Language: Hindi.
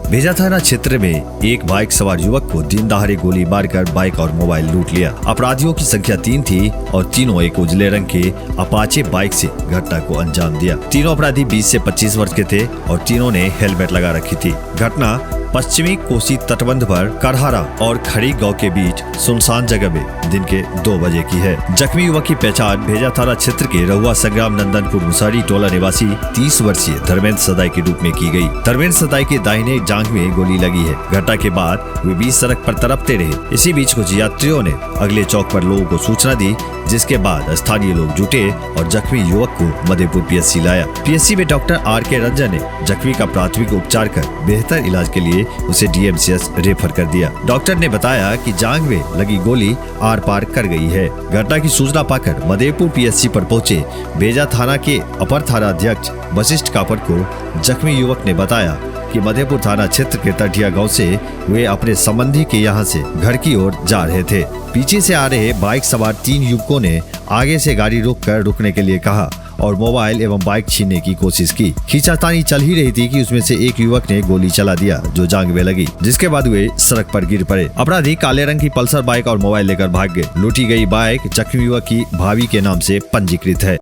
भेजा थाना क्षेत्र में एक बाइक सवार युवक को दिन दहाड़े गोली मारकर बाइक और मोबाइल लूट लिया। अपराधियों की संख्या 3 थी और तीनों एक उजले रंग के अपाचे बाइक से घटना को अंजाम दिया। तीनों अपराधी 20 से 25 वर्ष के थे और तीनों ने हेलमेट लगा रखी थी। घटना पश्चिमी कोसी तटबंध पर करहारा और खड़ी गांव के बीच सुनसान जगह में दिन के 2 बजे की है। जख्मी युवक की पहचान भेजा थाना क्षेत्र के रहुआ संग्राम नंदनपुर मुसारी टोला निवासी 30 वर्षीय धर्मेंद्र सदाई के रूप में की गई। धर्मेंद्र सदाई के दाहिने जांघ में गोली लगी है। घटना के बाद वे बीच सड़क पर तड़पते रहे। इसी बीच कुछ यात्रियों ने अगले चौक पर लोगों को सूचना दी, जिसके बाद स्थानीय लोग जुटे और जख्मी युवक को मधेपुर पीएचसी लाया। पीएचसी में डॉक्टर RK रंजन ने जख्मी का प्राथमिक उपचार कर बेहतर इलाज के लिए उसे DMCS रेफर कर दिया। डॉक्टर ने बताया कि जांघ में लगी गोली आर पार कर गई है। घटना की सूचना पाकर मधेपुर पीएचसी पर पहुंचे भेजा थाना के अपर थाना अध्यक्ष वशिष्ठ कापड़ को जख्मी युवक ने बताया कि मधेपुर थाना क्षेत्र के तटिया गांव से वे अपने संबंधी के यहां से घर की ओर जा रहे थे। पीछे से आ रहे बाइक सवार 3 युवकों ने आगे से गाड़ी रोककर रुकने के लिए कहा और मोबाइल एवं बाइक छीनने की कोशिश की। खींचातानी चल ही रही थी कि उसमें से एक युवक ने गोली चला दिया जो जांघ में लगी, जिसके बाद वे सड़क पर गिर पड़े। अपराधी काले रंग की पल्सर बाइक और मोबाइल लेकर भाग गए। लूटी गई बाइक जख्मी युवक की भाभी के नाम से पंजीकृत है।